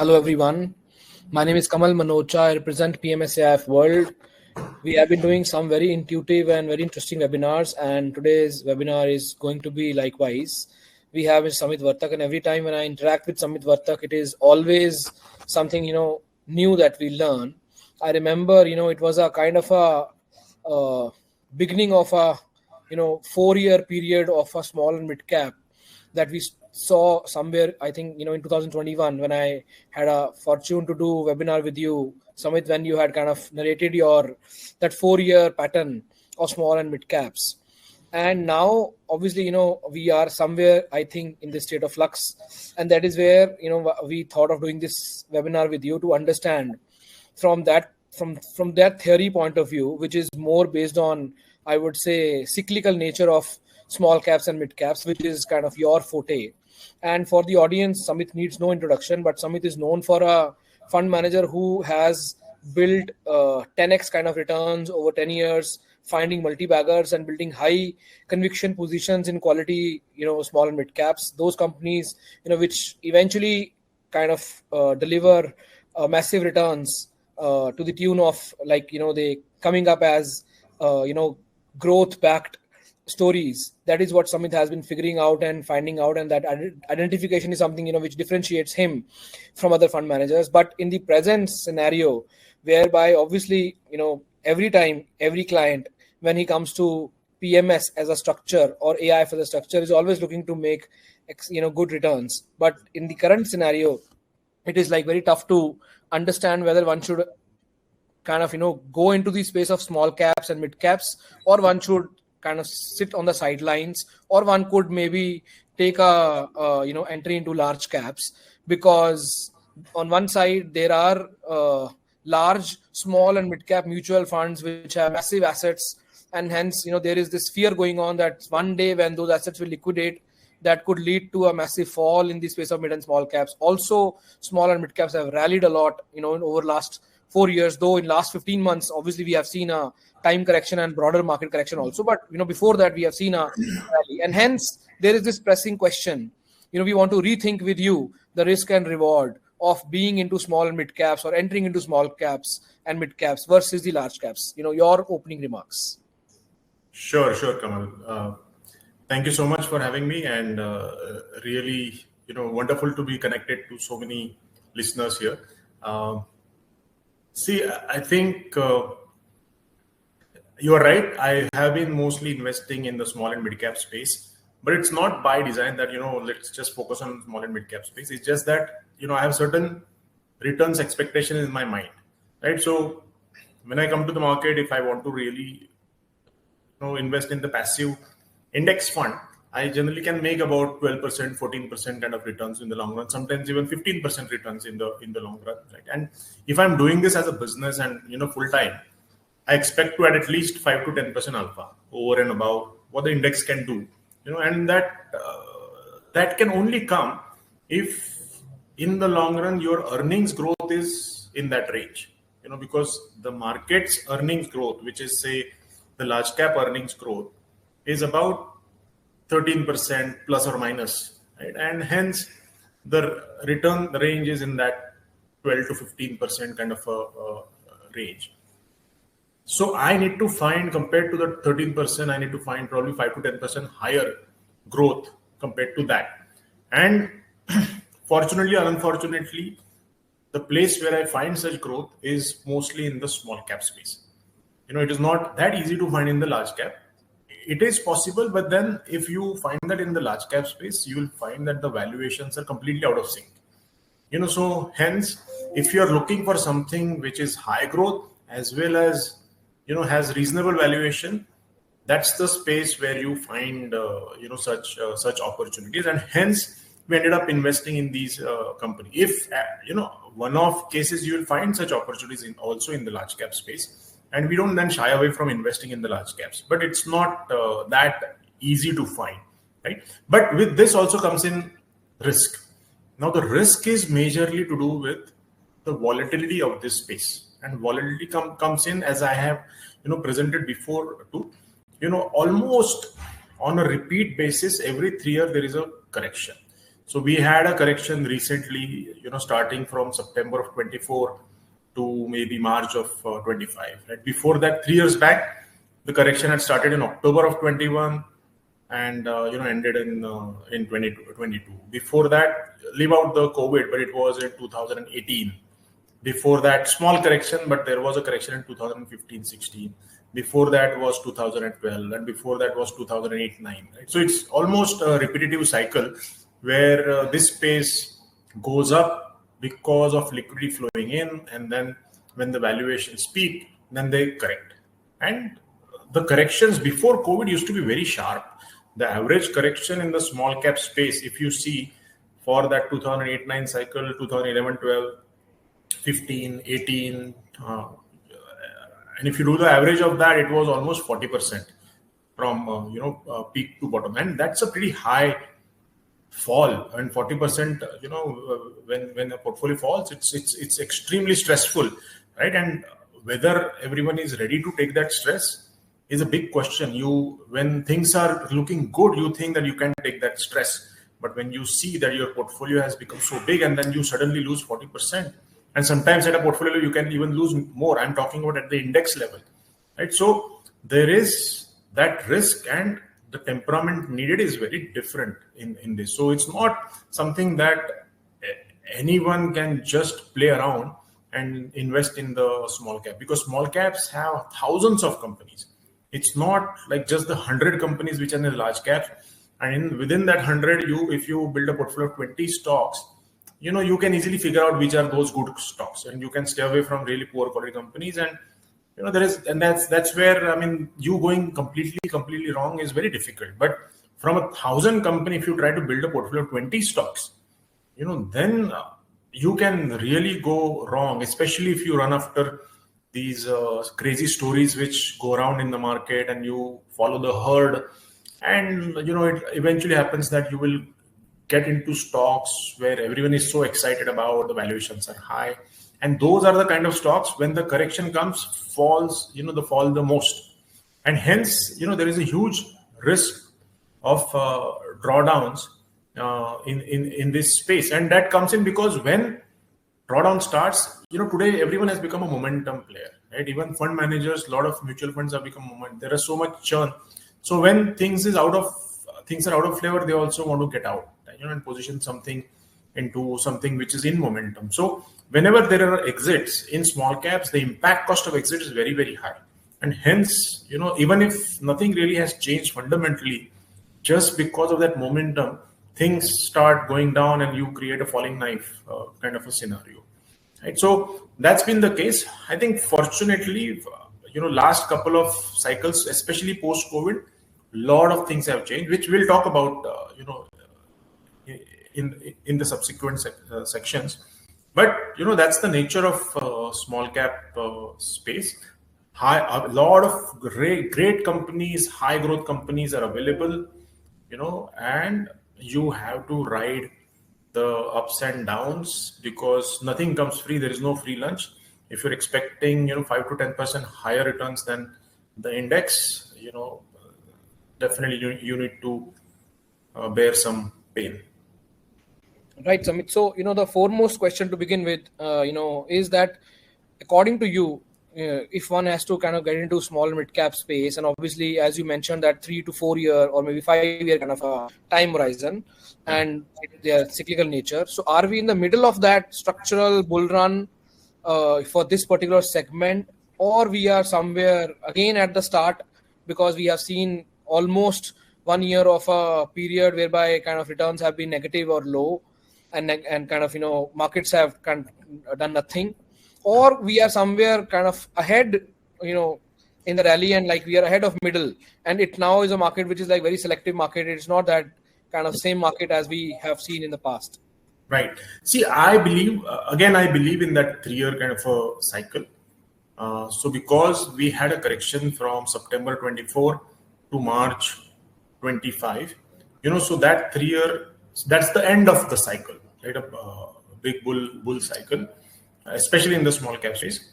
Hello everyone. My name is Kamal Manocha. I represent PMS AIF World. We have been doing some very intuitive and very interesting webinars, and today's webinar is going to be likewise. We have Samit Vartak, and every time when I interact with Samit Vartak, it is always something new that we learn. I remember it was a kind of a beginning of a 4-year period of a small and mid cap that we saw somewhere, I think, in 2021, when I had a fortune to do webinar with you, Samit, when you had kind of narrated that 4-year pattern of small and mid caps. And now, obviously, we are somewhere, I think, in the state of flux. And that is where, we thought of doing this webinar with you to understand from that theory point of view, which is more based on, I would say, cyclical nature of small caps and mid caps, which is kind of your forte. And for the audience, Samit needs no introduction, but Samit is known for a fund manager who has built 10x kind of returns over 10 years, finding multi-baggers and building high conviction positions in quality, small and mid caps. Those companies, which eventually kind of deliver massive returns to the tune of they coming up as, growth-backed stories. That is what Samit has been figuring out and finding out, and that identification is something which differentiates him from other fund managers. But in the present scenario, whereby obviously every time every client, when he comes to PMS as a structure or AIF as a structure, is always looking to make good returns. But in the current scenario, it is very tough to understand whether one should kind of go into the space of small caps and mid caps, or one should kind of sit on the sidelines, or one could maybe take a entry into large caps, because on one side there are large, small and mid cap mutual funds which have massive assets, and hence there is this fear going on that one day when those assets will liquidate, that could lead to a massive fall in the space of mid and small caps. Also, small and mid caps have rallied a lot over last 4 years, though in last 15 months obviously we have seen a time correction and broader market correction also, but before that we have seen a rally, and hence there is this pressing question. We want to rethink with you the risk and reward of being into small and mid caps, or entering into small caps and mid caps versus the large caps. Your opening remarks. Sure, Kamal. Thank you so much for having me, and really wonderful to be connected to so many listeners here. See, I think you are right. I have been mostly investing in the small and mid cap space, but it's not by design that, let's just focus on small and mid cap space. It's just that, I have certain returns expectation in my mind, right? So when I come to the market, if I want to really, invest in the passive index fund, I generally can make about 12%, 14% kind of returns in the long run, sometimes even 15% returns in the long run, right? And if I'm doing this as a business and, full time, I expect to at least 5 to 10% alpha over and above what the index can do, and that can only come if in the long run your earnings growth is in that range, because the market's earnings growth, which is, say, the large cap earnings growth, is about 13% plus or minus, right? And hence the return range is in that 12 to 15% kind of a range. So I need to find, compared to the 13%, I need to find probably 5 to 10% higher growth compared to that. And fortunately or unfortunately, the place where I find such growth is mostly in the small cap space. It is not that easy to find in the large cap. It is possible, but then if you find that in the large cap space, you will find that the valuations are completely out of sync. So hence, if you're looking for something which is high growth as well as, has reasonable valuation, that's the space where you find, such opportunities. And hence, we ended up investing in these companies. If, one-off cases, you will find such opportunities also in the large cap space. And we don't then shy away from investing in the large caps, but it's not that easy to find, right? But with this also comes in risk. Now, the risk is majorly to do with the volatility of this space, and volatility comes in, as I have, presented before too, almost on a repeat basis, every 3 years there is a correction. So we had a correction recently, starting from September of 24 to maybe March of 25. Right before that, 3 years back, the correction had started in October of 21 and ended in 2022. Before that, leave out the COVID, but it was in 2018. Before that, small correction, but there was a correction in 2015-16. Before that was 2012, and before that was 2008-9. Right? So it's almost a repetitive cycle where this space goes up because of liquidity flowing in, and then when the valuations peak, then they correct. And the corrections before COVID used to be very sharp. The average correction in the small cap space, if you see for that 2008-9 cycle, 2011-12, 15, 18, and if you do the average of that, it was almost 40% from peak to bottom, and that's a pretty high fall. And 40%, when a portfolio falls, it's extremely stressful, right? And whether everyone is ready to take that stress is a big question. When things are looking good, you think that you can take that stress, but when you see that your portfolio has become so big and then you suddenly lose 40%, and sometimes at a portfolio you can even lose more. I'm talking about at the index level, right? So there is that risk, and the temperament needed is very different in this. So it's not something that anyone can just play around and invest in the small cap, because small caps have thousands of companies. It's not like just the 100 companies which are in the large caps. And within that 100, if you build a portfolio of 20 stocks, you can easily figure out which are those good stocks, and you can stay away from really poor quality companies. And that's where, you going completely wrong is very difficult. But from 1,000 company, if you try to build a portfolio of 20 stocks, then you can really go wrong, especially if you run after these crazy stories which go around in the market and you follow the herd. And, it eventually happens that you will get into stocks where everyone is so excited about, the valuations are high. And those are the kind of stocks, when the correction comes, falls, the fall the most. And hence, there is a huge risk of drawdowns in this space. And that comes in because when drawdown starts, today everyone has become a momentum player, right? Even fund managers, a lot of mutual funds have become momentum. There is so much churn. So when things are out of flavor, they also want to get out, and position something into something which is in momentum. So whenever there are exits in small caps, the impact cost of exit is very, very high. And hence, even if nothing really has changed fundamentally, just because of that momentum, things start going down and you create a falling knife kind of a scenario. Right? So that's been the case. I think fortunately, last couple of cycles, especially post-COVID, a lot of things have changed, which we'll talk about, in the subsequent sections. But that's the nature of small cap space. A lot of great companies, high growth companies are available, and you have to ride the ups and downs, because nothing comes free. There is no free lunch. If you're expecting 5 to 10% higher returns than the index, definitely you need to bear some pain. Right, Samit. So, the foremost question to begin with, is that according to you, if one has to kind of get into small and mid cap space, and obviously, as you mentioned, that 3 to 4 year or maybe 5 year kind of a time horizon, and their cyclical nature. So, are we in the middle of that structural bull run for this particular segment, or we are somewhere again at the start, because we have seen almost 1 year of a period whereby kind of returns have been negative or low, and kind of markets have done nothing, or we are somewhere kind of ahead in the rally, and like we are ahead of middle, and it now is a market which is like very selective market. It's not that kind of same market as we have seen in the past. Right. See, I believe in that 3 year kind of a cycle. So because we had a correction from September 24 to March 25, so that 3 year, that's the end of the cycle, right? A big bull cycle, especially in the small cap space.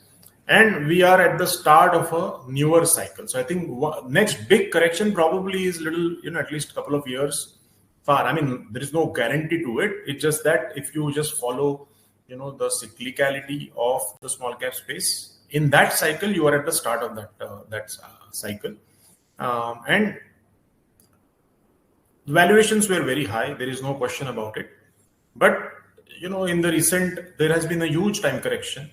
And we are at the start of a newer cycle. So I think next big correction probably is at least a couple of years far. I mean, there is no guarantee to it. It's just that if you just follow, the cyclicality of the small cap space, in that cycle, you are at the start of that cycle, and valuations were very high. There is no question about it. But in the recent, there has been a huge time correction,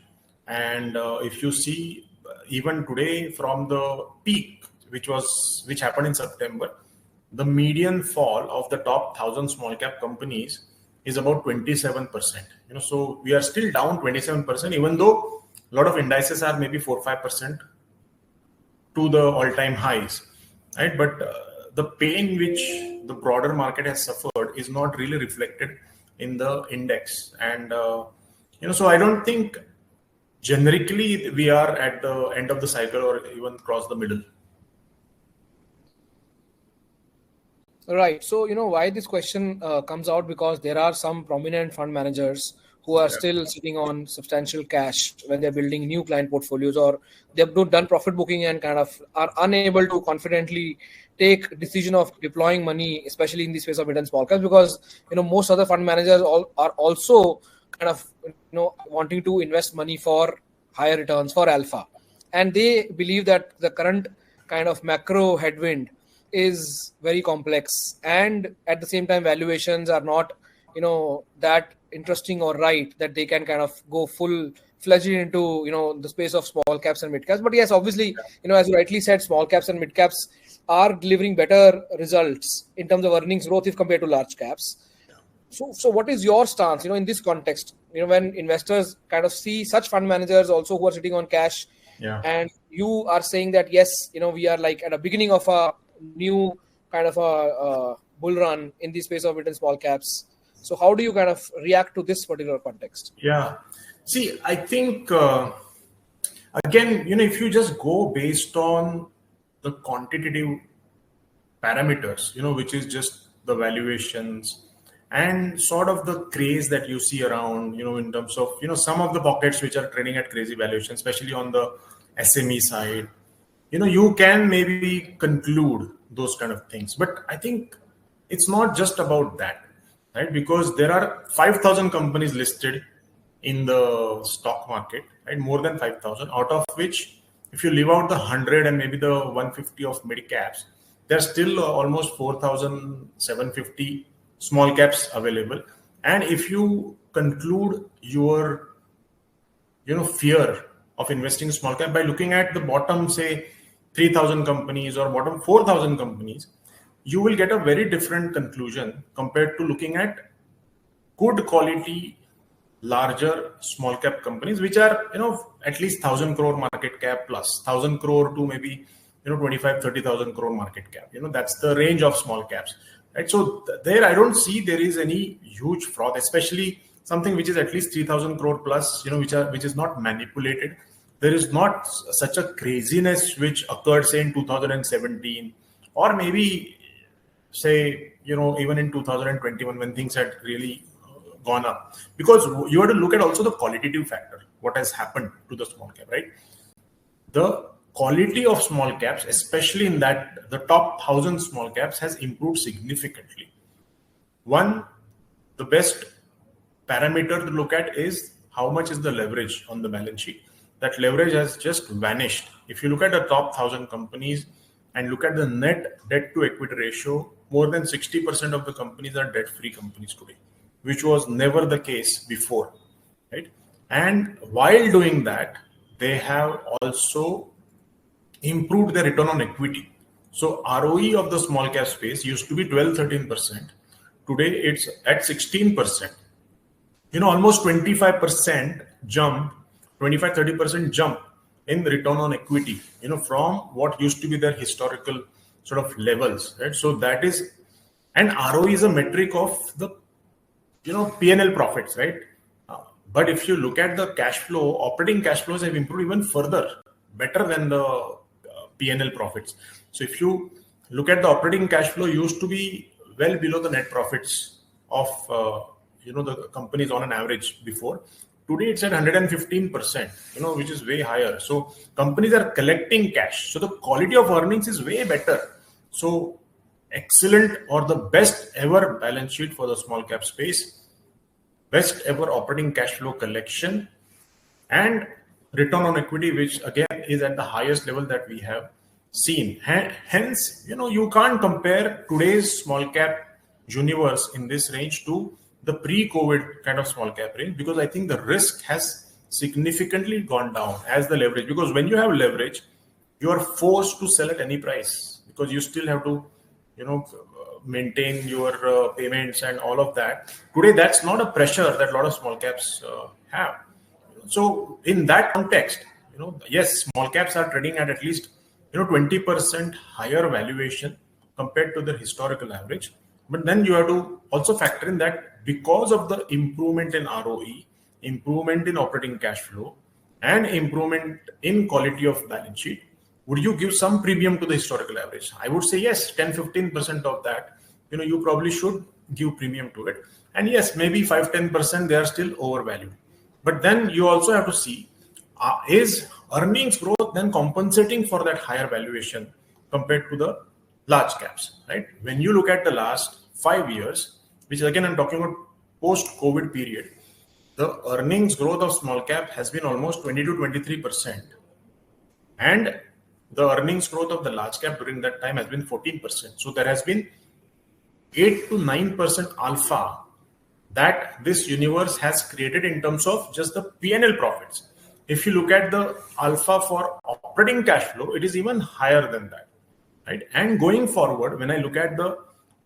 and if you see even today from the peak, which happened in September, the median fall of the top 1,000 small cap companies is about 27%. So we are still down 27%, even though a lot of indices are maybe 4-5% to the all-time highs, right? But the pain which the broader market has suffered is not really reflected in the index, and so I don't think generically we are at the end of the cycle or even cross the middle. Right. So, why this question comes out, because there are some prominent fund managers who are still sitting on substantial cash when they're building new client portfolios, or they've done profit booking and kind of are unable to confidently take decision of deploying money, especially in the space of mid and small caps, because, most other fund managers are also kind of, wanting to invest money for higher returns, for alpha. And they believe that the current kind of macro headwind is very complex, and at the same time valuations are not that interesting or right that they can kind of go full fledged into the space of small caps and mid caps. But yes, obviously, as you rightly said, small caps and mid caps are delivering better results in terms of earnings growth if compared to large caps. So what is your stance in this context, when investors kind of see such fund managers also who are sitting on cash, and you are saying that yes, we are like at the beginning of a new kind of a bull run in the space of mid and small caps. So how do you kind of react to this particular context? Yeah. See, I think, again, if you just go based on the quantitative parameters, which is just the valuations and sort of the craze that you see around, in terms of, some of the pockets which are trading at crazy valuation, especially on the SME side, you can maybe conclude those kind of things. But I think it's not just about that, right? Because there are 5,000 companies listed in the stock market, right? More than 5,000, out of which, if you leave out the 100 and maybe the 150 of mid caps, there's still almost 4,750 small caps available. And if you conclude your, fear of investing in small cap by looking at the bottom, say 3,000 companies or bottom 4,000 companies, you will get a very different conclusion compared to looking at good quality, larger small cap companies, which are, at least 1,000 crore market cap plus 1,000 crore to maybe, 25-30,000 crore market cap. That's the range of small caps, right? So there, I don't see there is any huge fraud, especially something which is at least 3,000 crore plus, which is not manipulated. There is not such a craziness which occurred, say, in 2017, or maybe, say, even in 2021 when things had really gone up. Because you have to look at also the qualitative factor, what has happened to the small cap, right? The quality of small caps, especially in that the top 1,000 small caps, has improved significantly. One, the best parameter to look at is how much is the leverage on the balance sheet. That leverage has just vanished. If you look at the top 1,000 companies and look at the net debt to equity ratio, more than 60% of the companies are debt-free companies today, which was never the case before, right? And while doing that, they have also improved their return on equity. So ROE of the small cap space used to be 12-13%. Today it's at 16%. Almost 25% jump, 25-30% jump in return on equity, from what used to be their historical sort of levels, right? So that is, and ROE is a metric of the, P&L profits, right? But if you look at the cash flow, operating cash flows have improved even further, better than the P&L profits. So if you look at the operating cash flow, used to be well below the net profits of, the companies on an average before. Today it's at 115%, which is way higher. So companies are collecting cash. So the quality of earnings is way better. So excellent or the best ever balance sheet for the small cap space, best ever operating cash flow collection, and return on equity, which again is at the highest level that we have seen. Hence, you can't compare today's small cap universe in this range to the pre-COVID kind of small cap range, because I think the risk has significantly gone down as the leverage. Because when you have leverage, you are forced to sell at any price because you still have to, maintain your payments and all of that. Today, that's not a pressure that a lot of small caps have. So in that context, yes, small caps are trading at least 20% higher valuation compared to the historical average. But then you have to also factor in that because of the improvement in ROE, improvement in operating cash flow, and improvement in quality of balance sheet, would you give some premium to the historical average? I would say yes, 10-15% of that, you probably should give premium to it. And yes, maybe 5-10% they are still overvalued. But then you also have to see, is earnings growth then compensating for that higher valuation compared to the large caps, right? When you look at the last 5 years, which again I'm talking about post-COVID period, the earnings growth of small cap has been almost 20 to 23%. And the earnings growth of the large cap during that time has been 14%. So there has been 8 to 9% alpha that this universe has created in terms of just the P&L profits. If you look at the alpha for operating cash flow, it is even higher than that, right? And going forward, when I look at the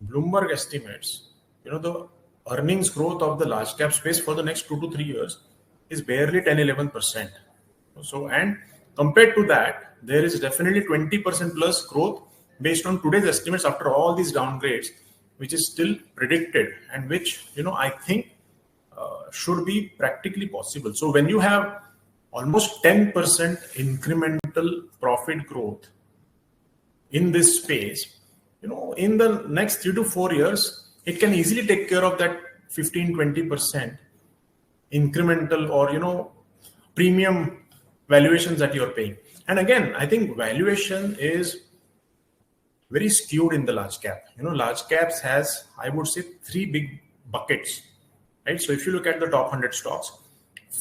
Bloomberg estimates, the earnings growth of the large cap space for the next 2 to 3 years is barely 10-11%. So, and compared to that, there is definitely 20% plus growth based on today's estimates after all these downgrades, which is still predicted and which, I think should be practically possible. So when you have almost 10% incremental profit growth in this space, in the next 3 to 4 years, it can easily take care of that 15-20% incremental or, premium valuations that you're paying. And again, I think valuation is very skewed in the large cap. Large caps has, I would say, 3 big buckets, right? So if you look at the top 100 stocks,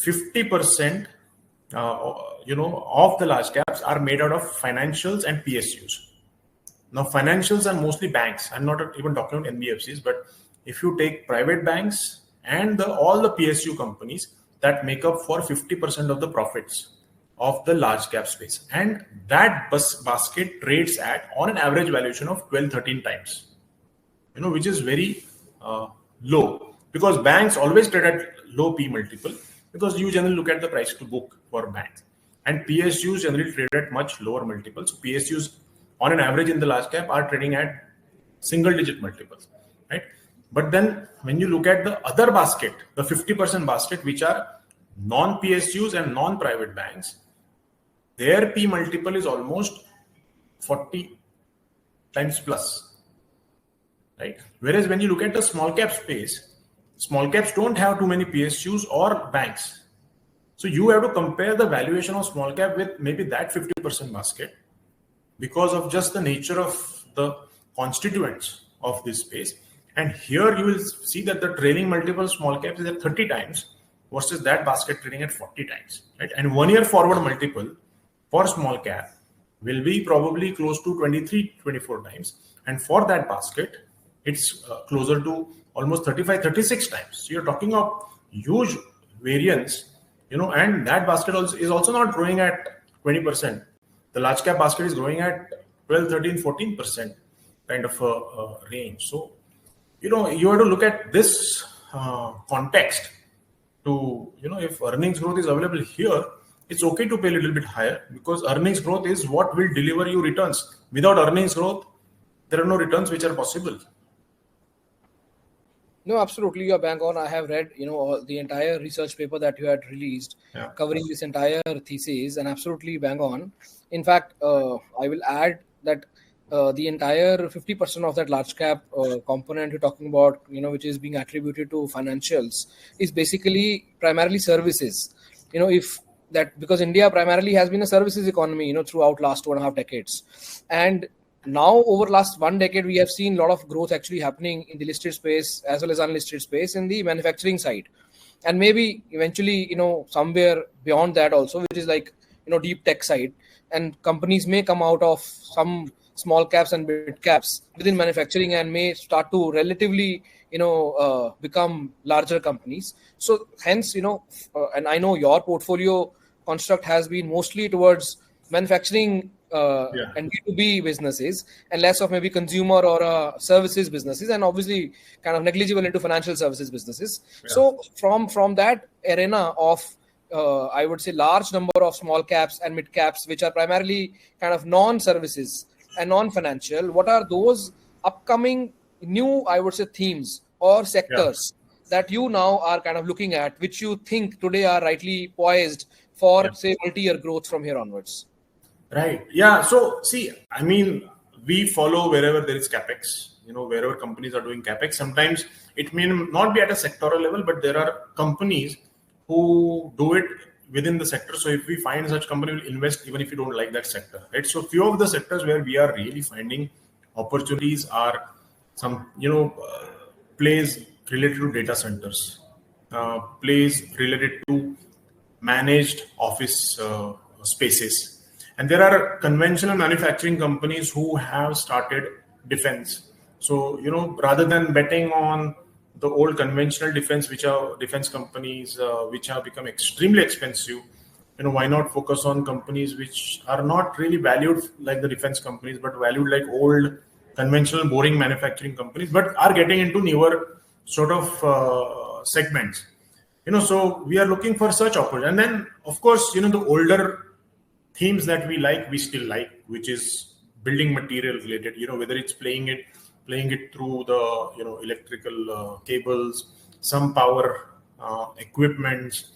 50%, of the large caps are made out of financials and PSUs. Now, financials are mostly banks. I'm not even talking about NBFCs, but if you take private banks and all the PSU companies, that make up for 50% of the profits of the large cap space. And that basket trades at on an average valuation of 12-13 times, which is very low, because banks always trade at low P multiple, because you generally look at the price to book for banks, and PSUs generally trade at much lower multiples. So PSUs on an average in the large cap are trading at single digit multiples, right? But then when you look at the other basket, the 50% basket, which are non-PSUs and non-private banks, their P multiple is almost 40 times plus, right? Whereas when you look at the small cap space, small caps don't have too many PSUs or banks. So you have to compare the valuation of small cap with maybe that 50% basket, because of just the nature of the constituents of this space. And here you will see that the trailing multiple small caps is at 30 times versus that basket trading at 40 times, right? And 1 year forward multiple for small cap will be probably close to 23-24 times. And for that basket, it's closer to almost 35-36 times. So you're talking of huge variance, and that basket is also not growing at 20%. The large cap basket is growing at 12, 13, 14% kind of a range. So, you have to look at this context to, if earnings growth is available here, it's okay to pay a little bit higher, because earnings growth is what will deliver you returns. Without earnings growth, there are no returns which are possible. No, absolutely, you're bang on. I have read, the entire research paper that you had released, covering this entire thesis, and absolutely bang on. In fact, I will add that the entire 50% of that large cap component you're talking about, which is being attributed to financials, is basically primarily services. If that, because India primarily has been a services economy, throughout last 2.5 decades, and now over last 1 decade, we have seen a lot of growth actually happening in the listed space as well as unlisted space in the manufacturing side, and maybe eventually somewhere beyond that also, which is like deep tech side, and companies may come out of some small caps and mid caps within manufacturing and may start to relatively become larger companies. So hence and I know your portfolio construct has been mostly towards manufacturing Yeah. and B2B businesses, and less of maybe consumer or services businesses, and obviously kind of negligible into financial services businesses. Yeah. So from that arena of I would say large number of small caps and mid caps, which are primarily kind of non-services and non-financial, what are those upcoming new, I would say, themes or Yeah. sectors that you now are kind of looking at, which you think today are rightly poised for, Yeah. say, multi-year growth from here onwards? Right. Yeah. So see, I mean, we follow wherever there is capex. Wherever companies are doing capex. Sometimes it may not be at a sectoral level, but there are companies who do it within the sector. So if we find such company, will invest even if you don't like that sector, right? So few of the sectors where we are really finding opportunities are some plays related to data centers, plays related to managed office spaces. And there are conventional manufacturing companies who have started defense. So, rather than betting on the old conventional defense, which are defense companies, which have become extremely expensive, why not focus on companies which are not really valued like the defense companies, but valued like old conventional boring manufacturing companies, but are getting into newer sort of segments. So we are looking for such opportunity. And then, of course, the older themes that we still like, which is building material related, whether it's playing it through the, electrical cables, some power equipments,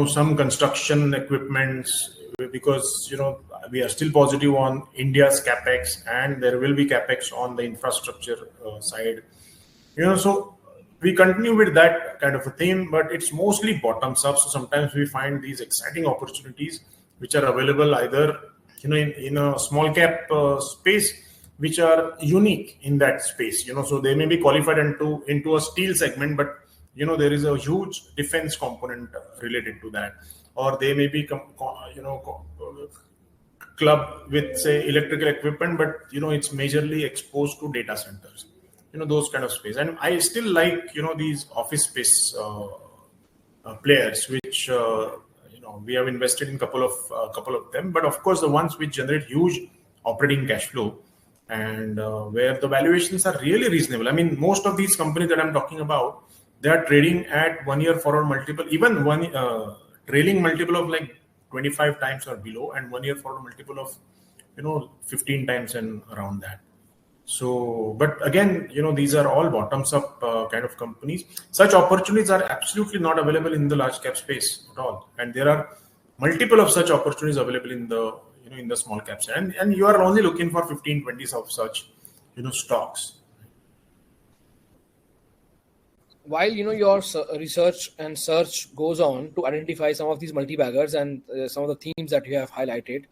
some construction equipments, because, we are still positive on India's capex, and there will be capex on the infrastructure side. So we continue with that kind of a theme, but it's mostly bottoms up. So sometimes we find these exciting opportunities which are available either in a small cap space, which are unique in that space. So they may be qualified into a steel segment, but there is a huge defense component related to that, or they may be club with, say, electrical equipment, but it's majorly exposed to data centers, those kind of space. And I still like these office space players, which we have invested in couple of them, but of course the ones which generate huge operating cash flow, and where the valuations are really reasonable. I mean, most of these companies that I'm talking about, they are trading at 1 year forward multiple, even one trailing multiple of like 25 times or below, and 1 year forward multiple of 15 times and around that. So, but again, these are all bottoms up kind of companies. Such opportunities are absolutely not available in the large cap space at all, and there are multiple of such opportunities available in the in the small caps, and you are only looking for 15-20 of such stocks. While your research and search goes on to identify some of these multi-baggers and some of the themes that you have highlighted,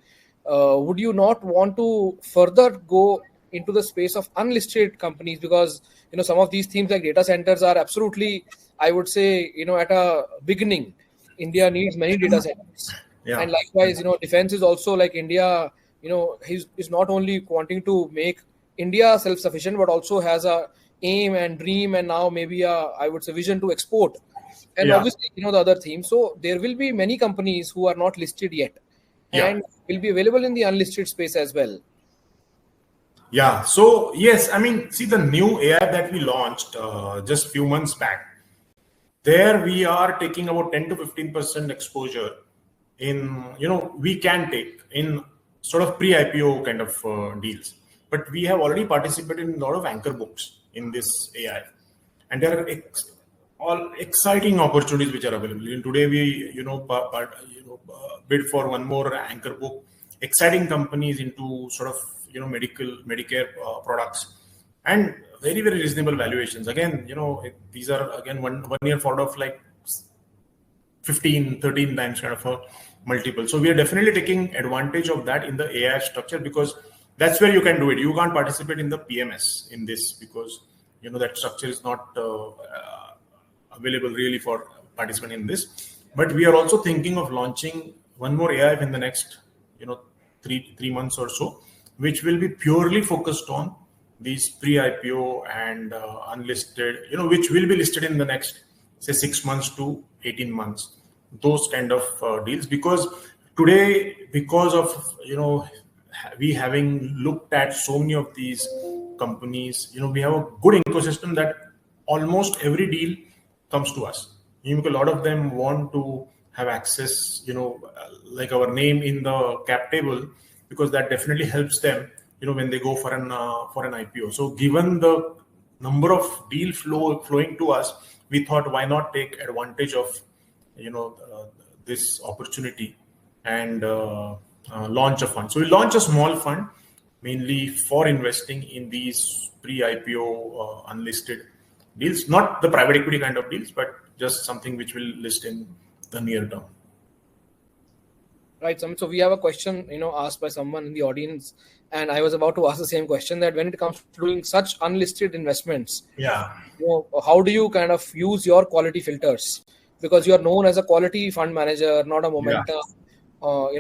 would you not want to further go into the space of unlisted companies? Because some of these themes like data centers are absolutely, I would say, at a beginning, India needs many data centers. Yeah. And likewise, defense is also like India, is not only wanting to make India self-sufficient, but also has a aim and dream, and now maybe I would say vision to export, and Yeah. obviously the other theme. So there will be many companies who are not listed yet, and will be available in the unlisted space as well. Yeah. So yes, I mean, see, the new AI that we launched just few months back, there we are taking about 10 to 15% exposure in, we can take in sort of pre-IPO kind of deals. But we have already participated in a lot of anchor books in this AI. And there are all exciting opportunities which are available. And today we, bid for one more anchor book, exciting companies into sort of, Medicare products, and very, very reasonable valuations. Again, these are again one year forward of like 15, 13 times kind of a multiple. So we are definitely taking advantage of that in the AI structure, because that's where you can do it. You can't participate in the PMS in this because that structure is not available really for participant in this. But we are also thinking of launching one more AIF in the next 3 months or so, which will be purely focused on these pre-IPO and unlisted, which will be listed in the next, say, 6 months to 18 months, those kind of deals. Because today, because of, we having looked at so many of these companies, we have a good ecosystem that almost every deal comes to us. A lot of them want to have access, like our name in the cap table, because that definitely helps them, when they go for an IPO. So given the number of deal flowing to us, we thought, why not take advantage of, this opportunity and launch a fund. So we launch a small fund mainly for investing in these pre-IPO unlisted deals, not the private equity kind of deals, but just something which will list in the near term. Right, Samit. So we have a question, asked by someone in the audience, and I was about to ask the same question, that when it comes to doing such unlisted investments, how do you kind of use your quality filters? Because you are known as a quality fund manager, not a momentum,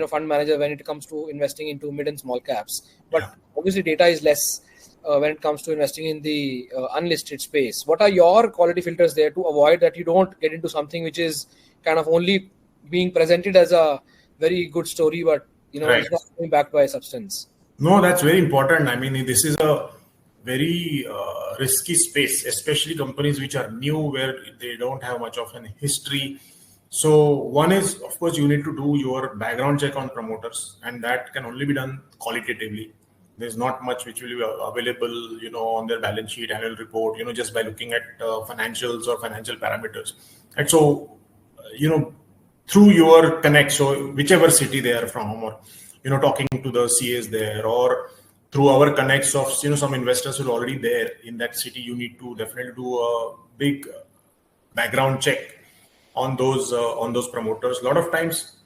fund manager when it comes to investing into mid and small caps. But obviously, data is less when it comes to investing in the unlisted space. What are your quality filters there to avoid that you don't get into something which is kind of only being presented as a very good story, but it's not coming back by substance? No, that's very important. I mean, this is a very risky space, especially companies which are new, where they don't have much of an history. So one is, of course, you need to do your background check on promoters, and that can only be done qualitatively. There's not much which will be available, on their balance sheet, annual report, just by looking at financials or financial parameters. And so, through your connect, so whichever city they are from, or talking to the CAs there, or through our connects of some investors who are already there in that city, you need to definitely do a big background check on those promoters. A lot of times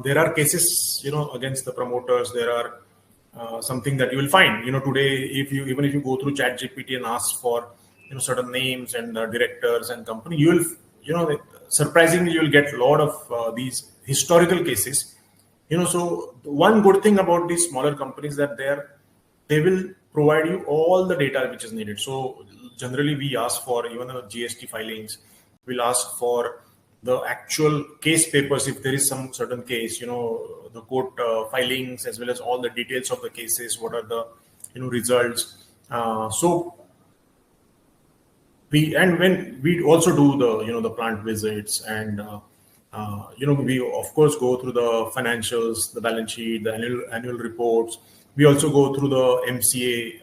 there are cases against the promoters. There are something that you will find today, even if you go through ChatGPT and ask for certain names and directors and company, you will surprisingly you'll get a lot of these historical cases. So one good thing about these smaller companies that they will provide you all the data which is needed. So generally we ask for even the GST filings. We'll ask for the actual case papers if there is some certain case, the court filings, as well as all the details of the cases. What are the results? So when we also do the the plant visits, and we of course go through the financials, the balance sheet, the annual reports. We also go through the MCA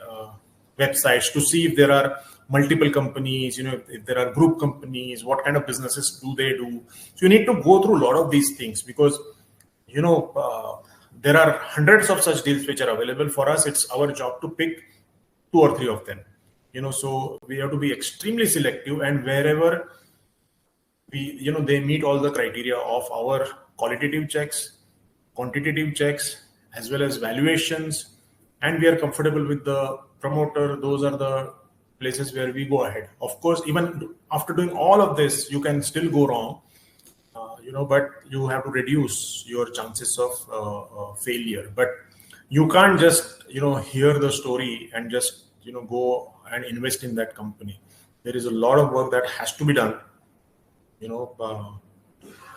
websites to see if there are multiple companies, if there are group companies, what kind of businesses do they do. So you need to go through a lot of these things, because there are hundreds of such deals which are available for us. It's our job to pick 2 or 3 of them. So we have to be extremely selective, and wherever they meet all the criteria of our qualitative checks, quantitative checks, as well as valuations, and we are comfortable with the promoter, those are the places where we go ahead. Of course, even after doing all of this, you can still go wrong, but you have to reduce your chances of failure. But you can't just, hear the story and just, go and invest in that company. There is a lot of work that has to be done,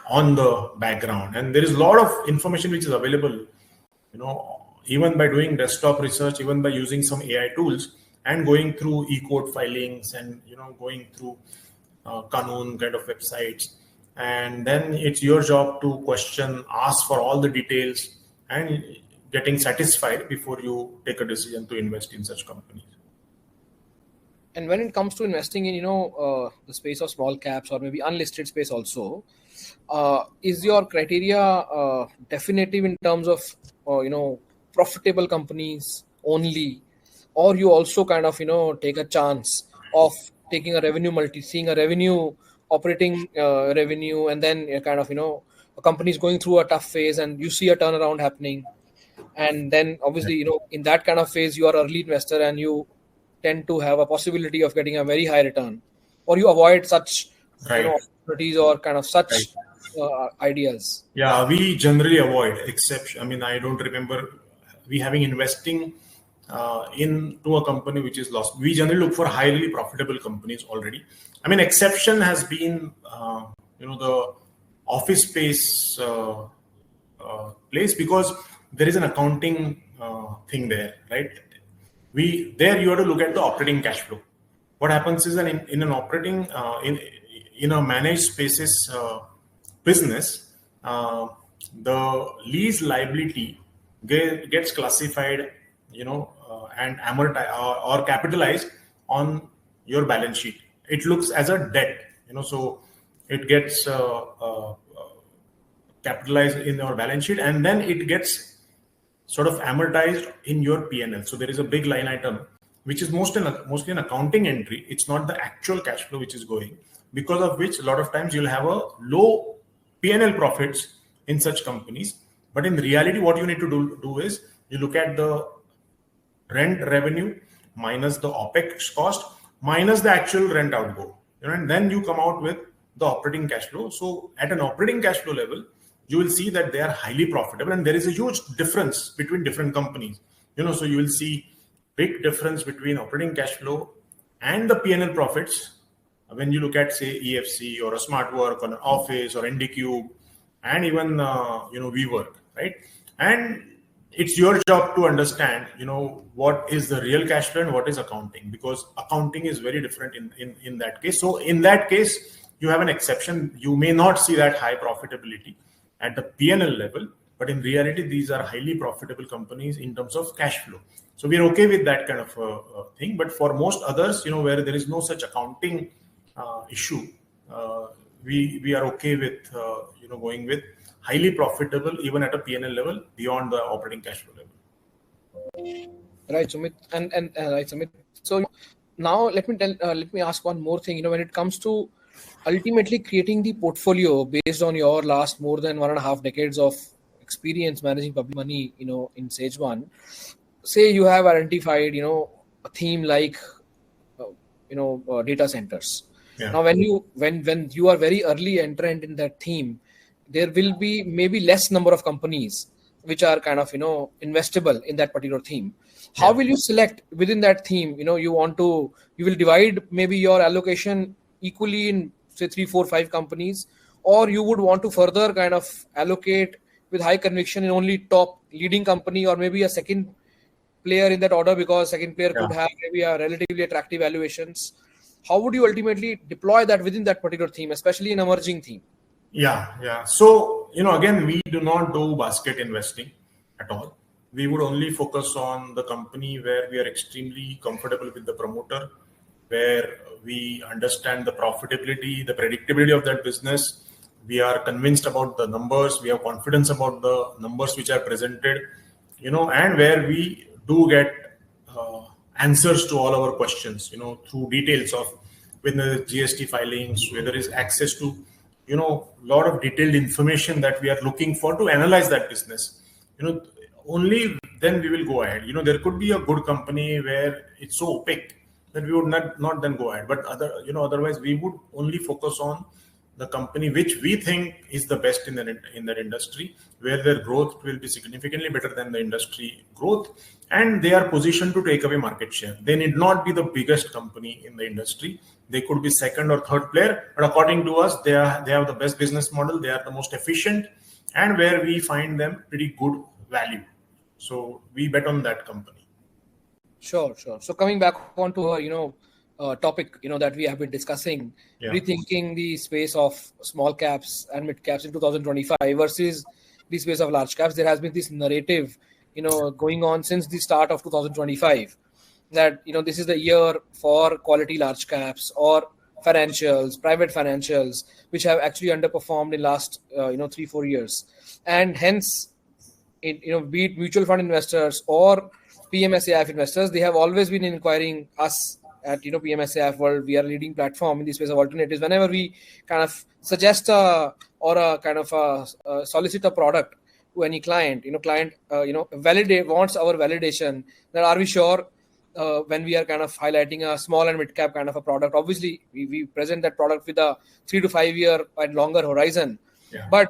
on the background. And there is a lot of information which is available, even by doing desktop research, even by using some AI tools and going through e-court filings and, going through Kanun kind of websites. And then it's your job to question, ask for all the details, and getting satisfied before you take a decision to invest in such companies. And when it comes to investing in, the space of small caps or maybe unlisted space also, is your criteria definitive in terms of, profitable companies only, or you also kind of, take a chance of taking a revenue seeing a revenue, operating revenue, and then kind of, a company is going through a tough phase and you see a turnaround happening? And then obviously, in that kind of phase, you are early investor and you tend to have a possibility of getting a very high return, or you avoid such, Right. opportunities or kind of Right. such ideas. Yeah, we generally avoid exception. I mean, I don't remember we having investing into a company which is lost. We generally look for highly profitable companies already. I mean, exception has been, the office space place, because there is an accounting thing there, right? You have to look at the operating cash flow. What happens is that in an operating in a managed spaces business, the lease liability gets classified, and amortized or capitalized on your balance sheet. It looks as a debt, so it gets capitalized in your balance sheet, and then it gets sort of amortized in your P&L. So there is a big line item which is mostly an accounting entry. It's not the actual cash flow which is going, because of which a lot of times you'll have a low P&L profits in such companies. But in reality, what you need to do is you look at the rent revenue minus the OPEX cost minus the actual rent outgo, and then you come out with the operating cash flow. So at an operating cash flow level, you will see that they are highly profitable, and there is a huge difference between different companies. So you will see big difference between operating cash flow and the P&L profits when you look at, say, EFC or a Smart Work or an Office or NDCube, and even WeWork, right? And it's your job to understand, what is the real cash flow and what is accounting, because accounting is very different in that case. So in that case, you have an exception. You may not see that high profitability at the P&L level, but in reality, these are highly profitable companies in terms of cash flow. So we're okay with that kind of thing. But for most others, where there is no such accounting issue, we are okay with going with highly profitable even at a P&L level beyond the operating cash flow level. Right, Sumit, and right, Sumit. So now let me ask one more thing. When it comes to ultimately creating the portfolio based on your last more than 1.5 decades of experience managing public money, in SageOne, say you have identified, a theme like, data centers. Yeah. Now, when you are very early entrant in that theme, there will be maybe less number of companies which are kind of, investable in that particular theme. How will you select within that theme? You will divide maybe your allocation equally in, say, 3, 4, 5 companies, or you would want to further kind of allocate with high conviction in only top leading company, or maybe a second player in that order, because second player could have maybe a relatively attractive valuations. How would you ultimately deploy that within that particular theme, especially in emerging theme? Yeah. So, again, we do not do basket investing at all. We would only focus on the company where we are extremely comfortable with the promoter, where we understand the profitability, the predictability of that business. We are convinced about the numbers. We have confidence about the numbers which are presented, and where we do get answers to all our questions, through details of whether GST filings, whether is access to, lot of detailed information that we are looking for to analyze that business. Only then we will go ahead. There could be a good company where it's so opaque that we would not then go ahead. But otherwise we would only focus on the company which we think is the best in that industry, where their growth will be significantly better than the industry growth, and they are positioned to take away market share. They need not be the biggest company in the industry. They could be second or third player, but according to us, they have the best business model. They are the most efficient, and where we find them pretty good value. So we bet on that company. Sure. So coming back onto our, topic, that we have been discussing, rethinking the space of small caps and mid caps in 2025 versus the space of large caps. There has been this narrative, going on since the start of 2025, that, this is the year for quality large caps or financials, private financials, which have actually underperformed in last, 3-4 years. And hence, be it mutual fund investors or PMS AIF investors, they have always been inquiring us at PMS AIF World. We are a leading platform in the space of alternatives. Whenever we kind of suggest or a kind of solicit a product to any client, client validate wants our validation that are we sure when we are kind of highlighting a small and mid cap kind of a product. Obviously we present that product with a 3 to 5 year and longer horizon. Yeah. But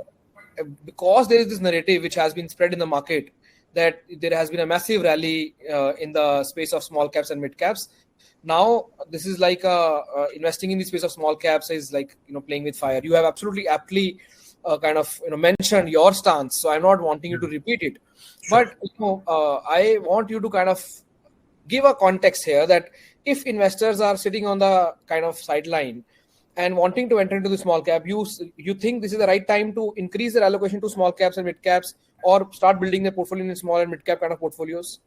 because there is this narrative which has been spread in the market that there has been a massive rally in the space of small caps and mid caps. Now this is like investing in the space of small caps is like playing with fire. You have absolutely aptly kind of mentioned your stance, so I'm not wanting you to repeat it. Sure. But I want you to kind of give a context here that if investors are sitting on the kind of sideline and wanting to enter into the small cap, you think this is the right time to increase their allocation to small caps and mid caps, or start building their portfolio in small and mid cap kind of portfolios?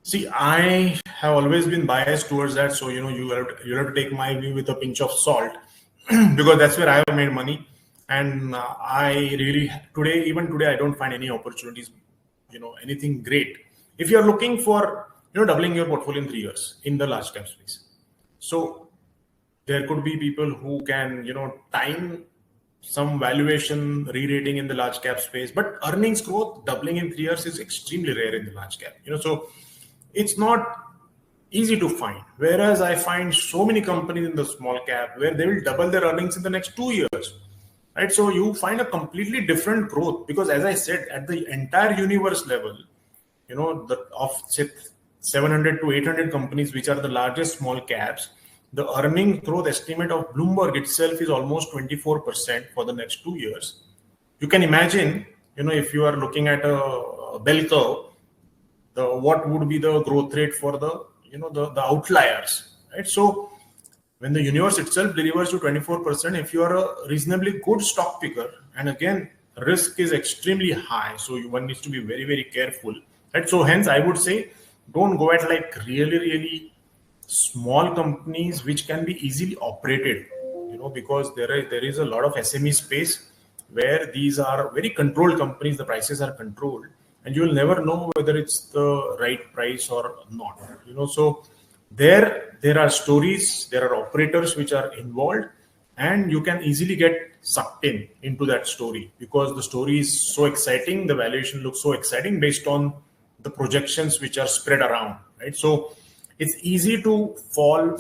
See, I have always been biased towards that. So, you have to take my view with a pinch of salt because that's where I have made money. And I really, even today, I don't find any opportunities, anything great. If you're looking for, doubling your portfolio in 3 years in the large cap space. So there could be people who can, time some valuation re-rating in the large cap space, but earnings growth doubling in 3 years is extremely rare in the large cap, so it's not easy to find. Whereas I find so many companies in the small cap where they will double their earnings in the next 2 years, right? So you find a completely different growth because, as I said, at the entire universe level, of say 700 to 800 companies, which are the largest small caps, the earning growth estimate of Bloomberg itself is almost 24% for the next 2 years. You can imagine, if you are looking at a bell curve, what would be the growth rate for the outliers, right? So when the universe itself delivers you 24%, if you are a reasonably good stock picker, and again, risk is extremely high, so one needs to be very, very careful, right? So hence, I would say, don't go at like really, really small companies which can be easily operated, because there is a lot of SME space where these are very controlled companies. The prices are controlled, and you will never know whether it's the right price or not. So there are stories, there are operators which are involved, and you can easily get sucked into that story because the story is so exciting. The valuation looks so exciting based on the projections which are spread around, right? So it's easy to fall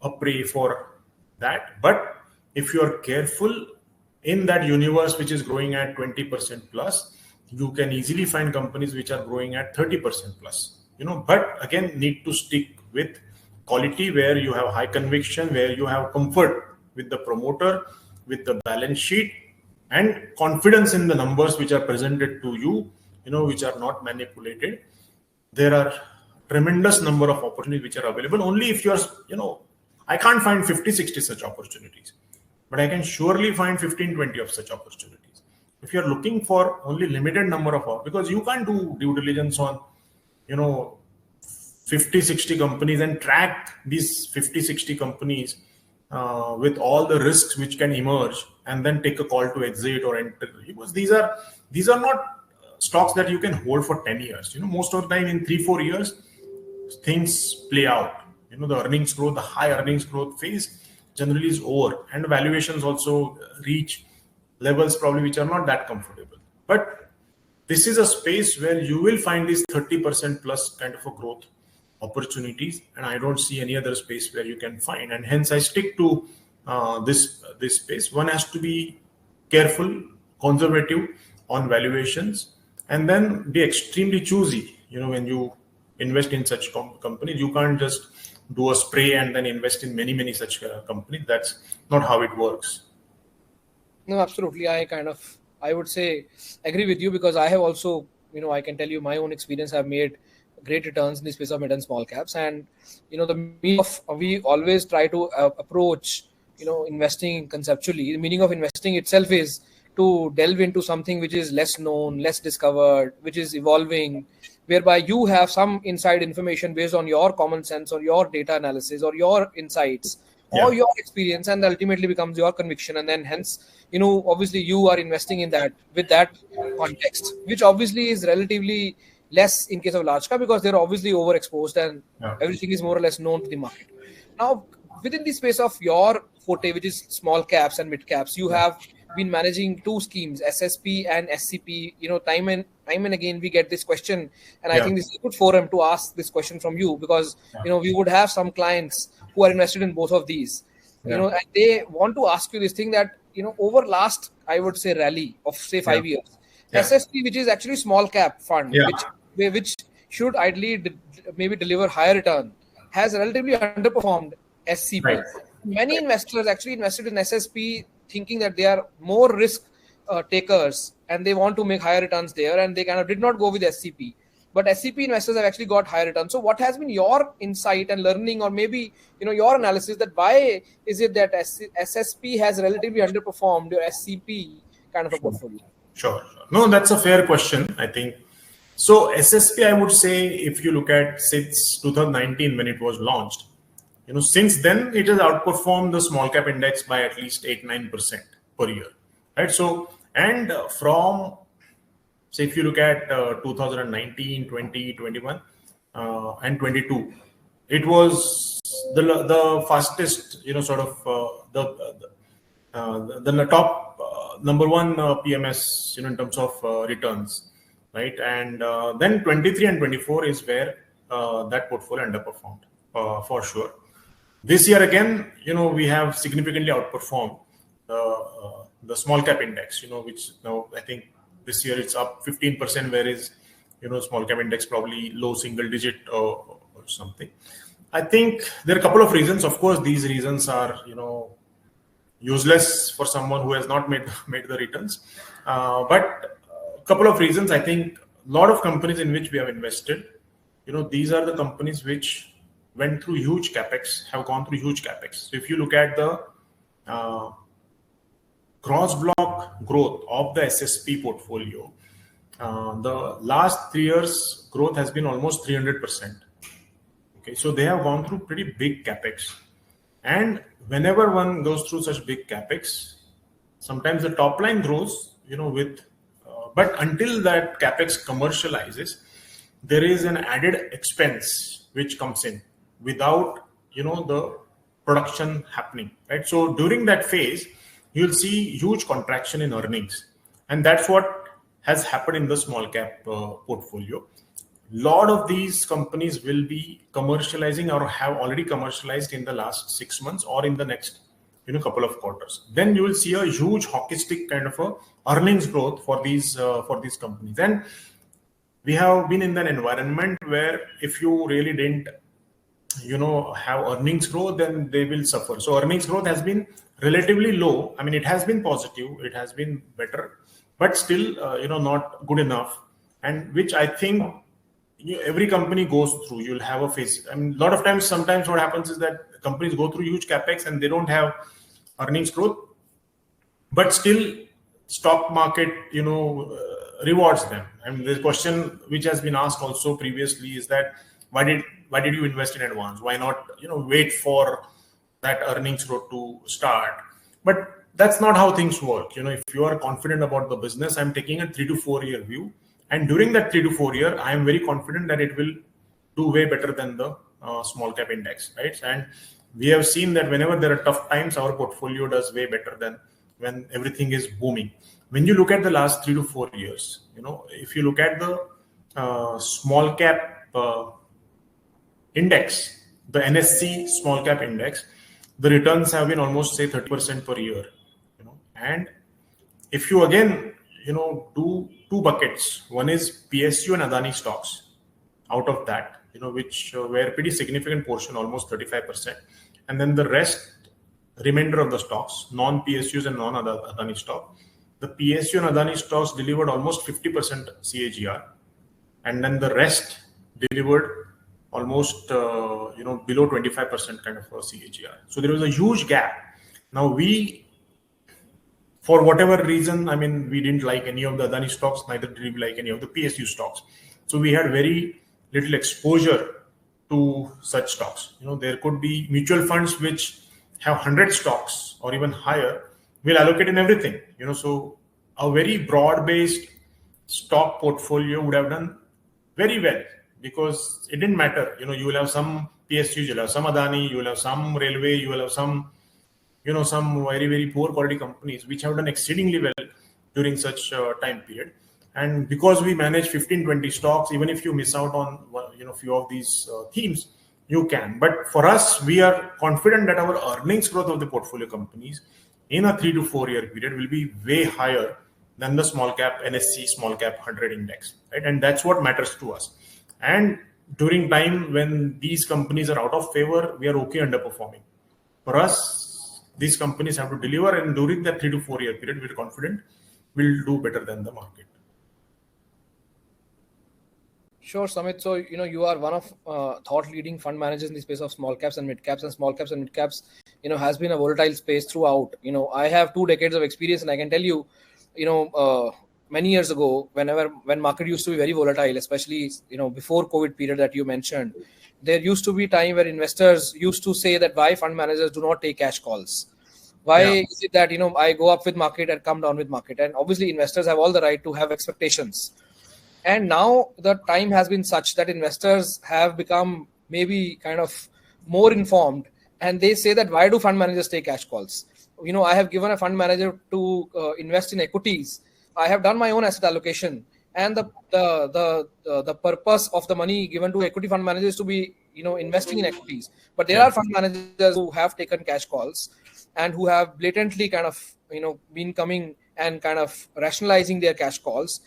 a prey for that. But if you are careful in that universe, which is growing at 20% plus, you can easily find companies which are growing at 30% plus, but again, need to stick with quality where you have high conviction, where you have comfort with the promoter, with the balance sheet, and confidence in the numbers which are presented to you, which are not manipulated. There are tremendous number of opportunities which are available. Only if you're, I can't find 50, 60 such opportunities, but I can surely find 15, 20 of such opportunities. If you're looking for only limited number of, because you can't do due diligence on, 50, 60 companies and track these 50, 60 companies with all the risks which can emerge and then take a call to exit or enter. Because these are not stocks that you can hold for 10 years. Most of the time in 3-4 years, things play out. The earnings growth, the high earnings growth phase generally is over, and valuations also reach levels probably which are not that comfortable. But this is a space where you will find these 30% plus kind of a growth opportunities, and I don't see any other space where you can find. And hence I stick to this space. One has to be careful, conservative on valuations, and then be extremely choosy. When you invest in such companies, you can't just do a spray and then invest in many such companies. That's not how it works. No, absolutely. I would say agree with you, because I have also, I can tell you my own experience. I've made great returns in the space of mid and small caps, and we always try to approach investing conceptually. The meaning of investing itself is to delve into something which is less known, less discovered, which is evolving, whereby you have some inside information based on your common sense or your data analysis or your insights or your experience, and ultimately becomes your conviction. And then hence, obviously you are investing in that with that context, which obviously is relatively less in case of large cap, because they're obviously overexposed and everything is more or less known to the market. Now, within the space of your forte, which is small caps and mid caps, you have been managing two schemes, SSP and SCP. Time and again we get this question, and I think this is a good forum to ask this question from you, because we would have some clients who are invested in both of these. And they want to ask you this thing that over last, I would say, rally of say 5 years, SSP, which is actually small cap fund, which should ideally maybe deliver higher return, has relatively underperformed SCP. Right. Many investors actually invested in SSP thinking that they are more risk takers and they want to make higher returns there, and they kind of did not go with SCP. But SCP investors have actually got higher returns. So what has been your insight and learning, or maybe your analysis, that why is it that SSP has relatively underperformed your SCP kind of a portfolio? Sure. No, that's a fair question, I think. So SSP, I would say, if you look at since 2019 when it was launched, since then it has outperformed the small cap index by at least 8-9% per year, right? So, and from, say, if you look at 2019, 20, 21, and 22, it was the fastest, sort of the top number one PMS, in terms of returns, right? And then 23 and 24 is where that portfolio underperformed for sure. This year again, we have significantly outperformed the small cap index, which now I think this year it's up 15%, whereas small cap index probably low single digit or something. I think there are a couple of reasons. Of course, these reasons are useless for someone who has not made the returns, but a couple of reasons. I think a lot of companies in which we have invested, these are the companies which went through huge capex, have gone through huge capex. So if you look at the cross block growth of the SSP portfolio, the last 3 years growth has been almost 300%. Okay, so they have gone through pretty big capex, and whenever one goes through such big capex, sometimes the top line grows, but until that capex commercializes, there is an added expense which comes in without the production happening, right? So during that phase, you'll see huge contraction in earnings, and that's what has happened in the small cap portfolio. Lot of these companies will be commercializing or have already commercialized in the last 6 months or in the next couple of quarters. Then you will see a huge hockey stick kind of a earnings growth for these companies. And we have been in an environment where if you really didn't have earnings growth, then they will suffer. So earnings growth has been relatively low. I mean, it has been positive, it has been better, but still not good enough, and which I think every company goes through. You'll have a phase. I mean, a lot of times, sometimes what happens is that companies go through huge capex and they don't have earnings growth, but still stock market rewards them. I mean, the question which has been asked also previously is that why did you invest in advance? Why not wait for that earnings growth to start? But that's not how things work. If you are confident about the business, I'm taking a 3 to 4 year view, and during that 3 to 4 year, I am very confident that it will do way better than the small cap index, right? And we have seen that whenever there are tough times, our portfolio does way better than when everything is booming. When you look at the last 3 to 4 years, if you look at the small cap index, the NSE small cap index, the returns have been almost say 30% per year. And if you again do two buckets, one is PSU and Adani stocks out of that, which were a pretty significant portion, almost 35%, and then the remainder of the stocks, non-PSUs and non-Adani stock, the PSU and Adani stocks delivered almost 50% CAGR, and then the rest delivered almost below 25% kind of a CAGR. So there was a huge gap. Now we, for whatever reason, I mean, we didn't like any of the Adani stocks, neither did we like any of the PSU stocks. So we had very little exposure to such stocks. There could be mutual funds which have 100 stocks or even higher, will allocate in everything. So a very broad-based stock portfolio would have done very well, because it didn't matter. You will have some PSUs, you'll have some Adani, you will have some railway, you will have some some very, very poor quality companies which have done exceedingly well during such time period. And because we manage 15, 20 stocks, even if you miss out on few of these themes, you can. But for us, we are confident that our earnings growth of the portfolio companies in a 3 to 4 year period will be way higher than the small cap NSE small cap 100 index, right? And that's what matters to us. And during time when these companies are out of favor, we are okay underperforming. For us, these companies have to deliver, and during that 3 to 4 year period, we're confident we'll do better than the market. Sure, Samit. So, you are one of thought leading fund managers in the space of small caps and mid caps, and small caps and mid caps, has been a volatile space throughout. I have 2 decades of experience, and I can tell you, many years ago, when market used to be very volatile, especially, before COVID period that you mentioned, there used to be time where investors used to say that why fund managers do not take cash calls. Why is it that, I go up with market and come down with market? And obviously investors have all the right to have expectations. And now the time has been such that investors have become maybe kind of more informed, and they say that why do fund managers take cash calls? I have given a fund manager to invest in equities. I have done my own asset allocation, and the purpose of the money given to equity fund managers is to be investing in equities. But there are fund managers who have taken cash calls and who have blatantly kind of been coming and kind of rationalizing their cash calls,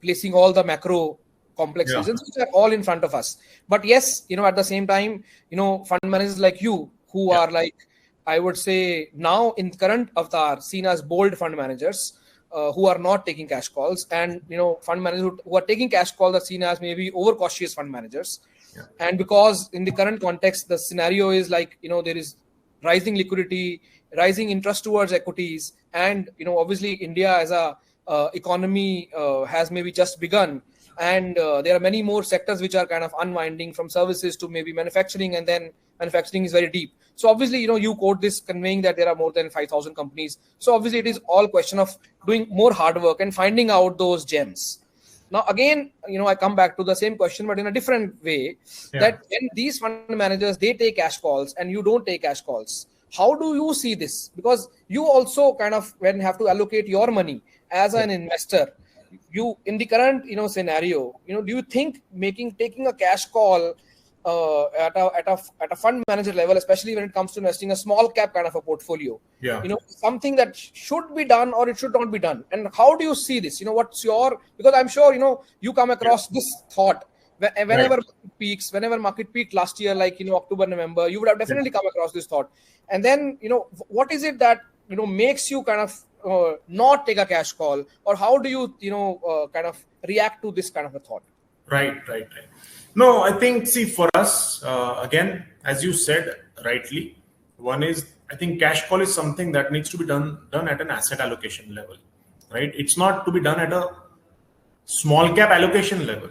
placing all the macro complex reasons which are all in front of us. But yes, at the same time, fund managers like you who are like, I would say now in current avatar seen as bold fund managers who are not taking cash calls, and fund managers who are taking cash calls are seen as maybe overcautious fund managers. And because in the current context the scenario is like there is rising liquidity, rising interest towards equities, and obviously India as a economy has maybe just begun, and there are many more sectors which are kind of unwinding, from services to maybe manufacturing, and then manufacturing is very deep. So obviously you quote this conveying that there are more than 5,000 companies. So obviously it is all question of doing more hard work and finding out those gems. Now again, I come back to the same question, but in a different way, that when these fund managers, they take cash calls and you don't take cash calls, how do you see this? Because you also kind of when have to allocate your money as an investor, you in the current scenario, do you think taking a cash call at a fund manager level, especially when it comes to investing a small cap kind of a portfolio, something that should be done or it should not be done? And how do you see this? What's your, because I'm sure you come across this thought whenever market peaked last year, like October, November, you would have definitely come across this thought. And then what is it that makes you kind of not take a cash call, or how do you kind of react to this kind of a thought? Right. No, I think, see, for us, again, as you said rightly, one is, I think cash call is something that needs to be done at an asset allocation level, right? It's not to be done at a small cap allocation level.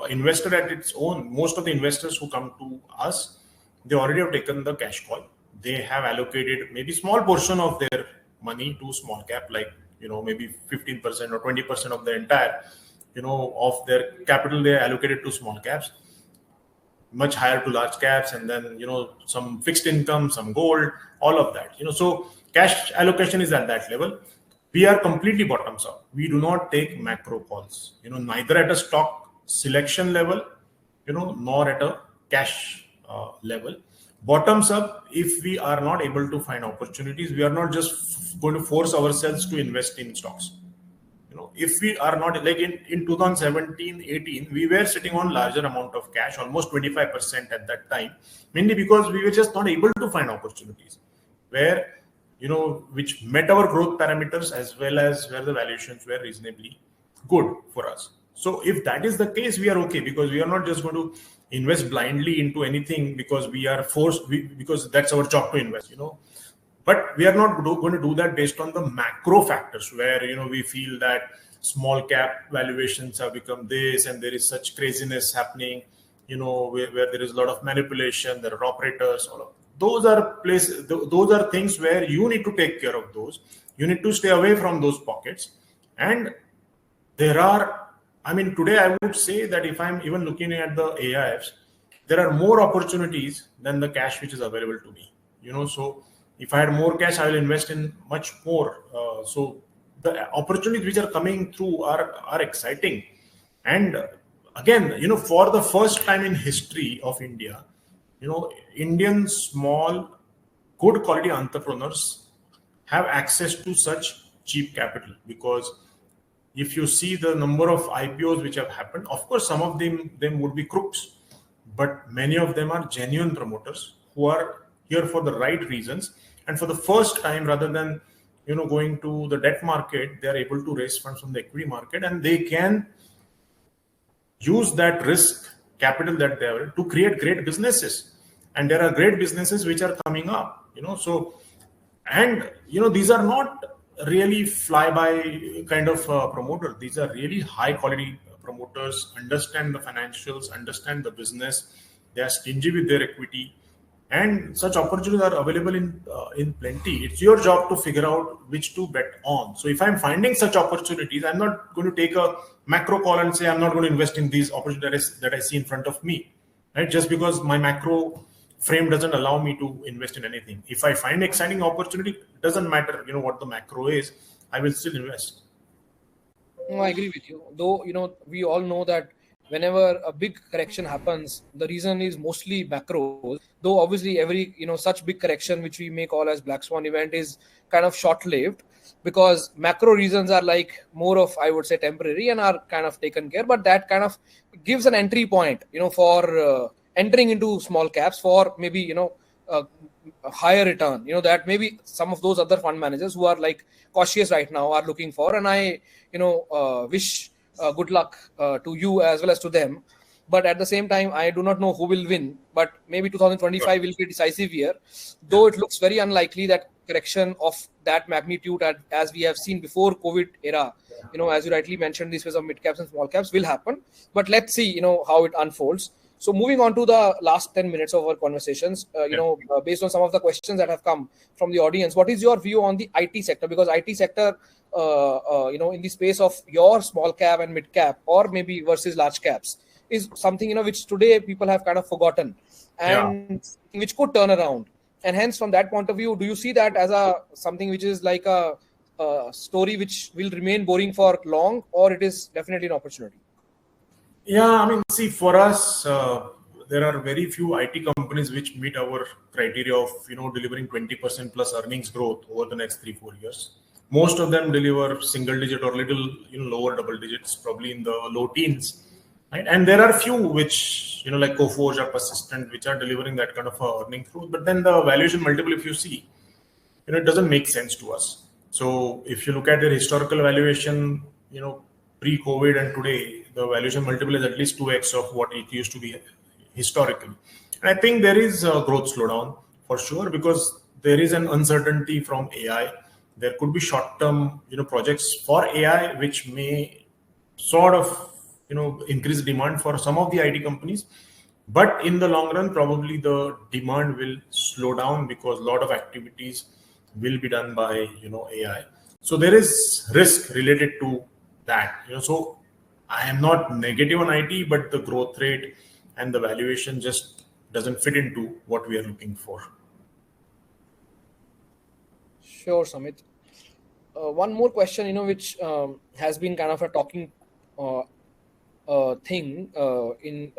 Invested at its own, most of the investors who come to us, they already have taken the cash call. They have allocated maybe small portion of their money to small cap, like, maybe 15% or 20% of the entire of their capital they allocated to small caps, much higher to large caps, and then some fixed income, some gold, all of that. So cash allocation is at that level. We are completely bottoms up. We do not take macro calls. Neither at a stock selection level, nor at a cash level. Bottoms up. If we are not able to find opportunities, we are not just going to force ourselves to invest in stocks. If we are not, like in 2017-18, we were sitting on larger amount of cash, almost 25% at that time, mainly because we were just not able to find opportunities where, which met our growth parameters as well as where the valuations were reasonably good for us. So if that is the case, we are okay, because we are not just going to invest blindly into anything because we are forced, because that's our job to invest, But we are not going to do that based on the macro factors where, we feel that small cap valuations have become this and there is such craziness happening, where there is a lot of manipulation, there are operators, all of those are places, those are things where you need to take care of those. You need to stay away from those pockets. And there are, today I would say that if I'm even looking at the AIFs, there are more opportunities than the cash which is available to me. So if I had more cash, I will invest in much more. So the opportunities which are coming through are exciting. And again, for the first time in history of India, Indian small, good quality entrepreneurs have access to such cheap capital. Because if you see the number of IPOs which have happened, of course, some of them would be crooks, but many of them are genuine promoters who are here for the right reasons. And for the first time, rather than going to the debt market, they are able to raise funds from the equity market, and they can use that risk capital that they have to create great businesses. And there are great businesses which are coming up. And these are not really flyby kind of promoters. These are really high quality promoters, understand the financials, understand the business. They are stingy with their equity, and such opportunities are available in plenty. It's your job to figure out which to bet on. So if I'm finding such opportunities, I'm not going to take a macro call and say I'm not going to invest in these opportunities that I see in front of me, right? Just because my macro frame doesn't allow me to invest in anything. If I find exciting opportunity, it doesn't matter what the macro is, I will still invest. No, I agree with you. Though, we all know that whenever a big correction happens, the reason is mostly macros. Though obviously every, such big correction, which we may call as black swan event, is kind of short-lived, because macro reasons are like more of, I would say, temporary and are kind of taken care. But that kind of gives an entry point, for entering into small caps for maybe, a higher return, that maybe some of those other fund managers who are like cautious right now are looking for. And I, wish good luck to you as well as to them. But at the same time, I do not know who will win. But maybe 2025 will be a decisive year, though it looks very unlikely that correction of that magnitude, as we have seen before COVID era, as you rightly mentioned, this phase of mid caps and small caps will happen. But let's see, how it unfolds. So moving on to the last 10 minutes of our conversations, based on some of the questions that have come from the audience, what is your view on the IT sector? Because IT sector, in the space of your small cap and mid cap, or maybe versus large caps, is something, which today people have kind of forgotten, and which could turn around. And hence, from that point of view, do you see that as something which is like a story which will remain boring for long, or it is definitely an opportunity? Yeah, see, for us, there are very few IT companies which meet our criteria of, delivering 20% plus earnings growth over the next 3-4 years. Most of them deliver single digit or little, lower double digits, probably in the low teens. Right? And there are few which, like Coforge or Persistent, which are delivering that kind of earnings growth. But then the valuation multiple, if you see, it doesn't make sense to us. So if you look at their historical valuation, pre-COVID and today, the valuation multiple is at least 2x of what it used to be historically. And I think there is a growth slowdown for sure, because there is an uncertainty from AI. There could be short-term, projects for AI, which may sort of, increase demand for some of the IT companies. But in the long run, probably the demand will slow down because a lot of activities will be done by, AI. So there is risk related to that. So I am not negative on IT, but the growth rate and the valuation just doesn't fit into what we are looking for. Sure, Samit. One more question, which has been kind of a talking thing in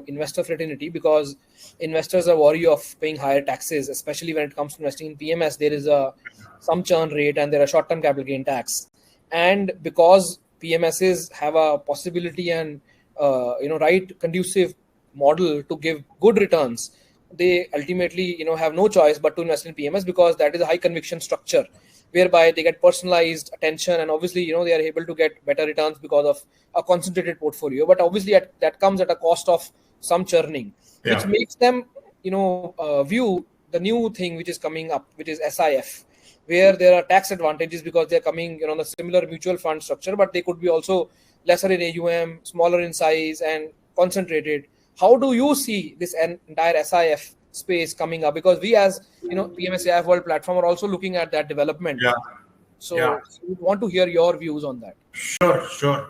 investor fraternity, because investors are worried of paying higher taxes, especially when it comes to investing in PMS. There is some churn rate and there are short-term capital gain tax, and because PMSs have a possibility and right conducive model to give good returns, they ultimately have no choice but to invest in PMS, because that is a high conviction structure whereby they get personalized attention, and obviously they are able to get better returns because of a concentrated portfolio. But obviously that comes at a cost of some churning, which makes them view the new thing which is coming up, which is SIF, where there are tax advantages because they're coming on a similar mutual fund structure, but they could be also lesser in AUM, smaller in size, and concentrated. How do you see this entire SIF space coming up? Because we, as PMS AIF World platform, are also looking at that development. So we want to hear your views on that. Sure.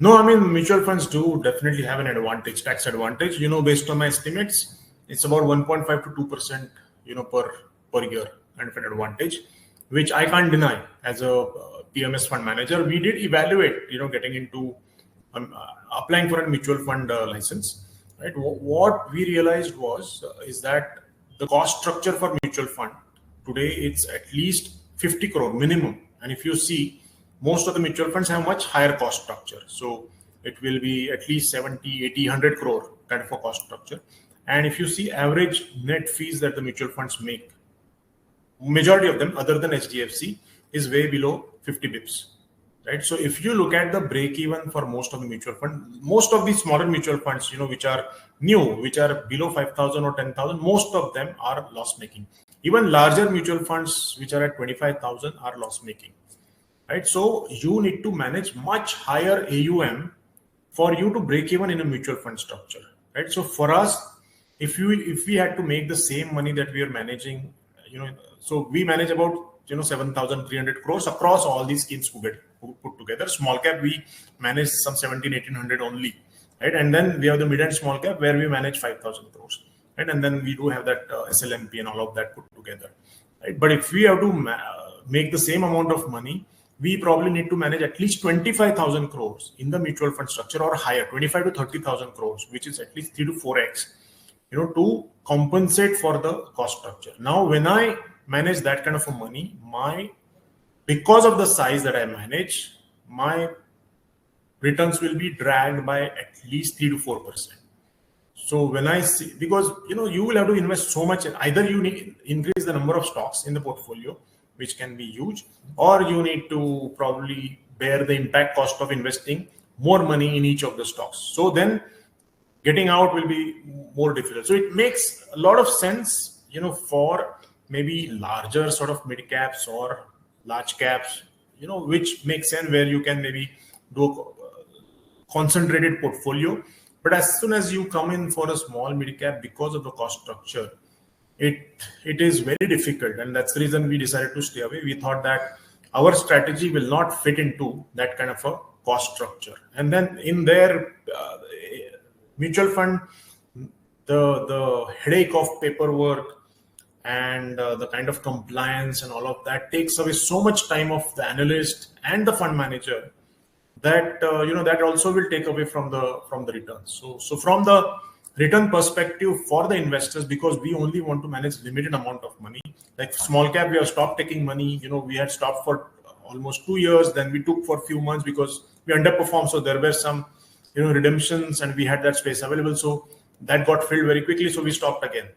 No, I mean, mutual funds do definitely have an advantage, tax advantage. Based on my estimates, it's about 1.5 to 2%, per year kind of an advantage, which I can't deny as a PMS fund manager. We did evaluate, getting into applying for a mutual fund license. Right. What we realized is that the cost structure for mutual fund today, it's at least 50 crore minimum. And if you see, most of the mutual funds have much higher cost structure. So it will be at least 70, 80, 100 crore kind of a cost structure. And if you see average net fees that the mutual funds make, majority of them other than HDFC is way below 50 bips. Right. So if you look at the break even for most of the mutual fund, most of these smaller mutual funds, which are new, which are below 5,000 or 10,000, most of them are loss making. Even larger mutual funds, which are at 25,000, are loss making. Right. So you need to manage much higher AUM for you to break even in a mutual fund structure. Right. So for us, if we had to make the same money that we are managing, so we manage about 7,300 crores across all these schemes put together. Small cap, we manage some 1,800 only, right? And then we have the mid and small cap where we manage 5,000 crores, right? And then we do have that SLMP and all of that put together, right? But if we have to make the same amount of money, we probably need to manage at least 25,000 crores in the mutual fund structure or higher, 25 to 30,000 crores, which is at least 3 to 4x, to compensate for the cost structure. Now, when I manage that kind of a money, because of the size that I manage, my returns will be dragged by at least 3 to 4%. So when I see, because you will have to invest so much, either you need increase the number of stocks in the portfolio, which can be huge, or you need to probably bear the impact cost of investing more money in each of the stocks. So then getting out will be more difficult. So it makes a lot of sense, for maybe larger sort of mid caps or large caps, which makes sense, where you can maybe do a concentrated portfolio. But as soon as you come in for a small mid cap, because of the cost structure, it is very difficult. And that's the reason we decided to stay away. We thought that our strategy will not fit into that kind of a cost structure. And then in their mutual fund, the headache of paperwork and the kind of compliance and all of that takes away so much time of the analyst and the fund manager that that also will take away from the returns. So from the return perspective for the investors, because we only want to manage limited amount of money, like small cap, we have stopped taking money. We had stopped for almost 2 years, then we took for a few months because we underperformed. So there were some redemptions and we had that space available, so that got filled very quickly, so we stopped again.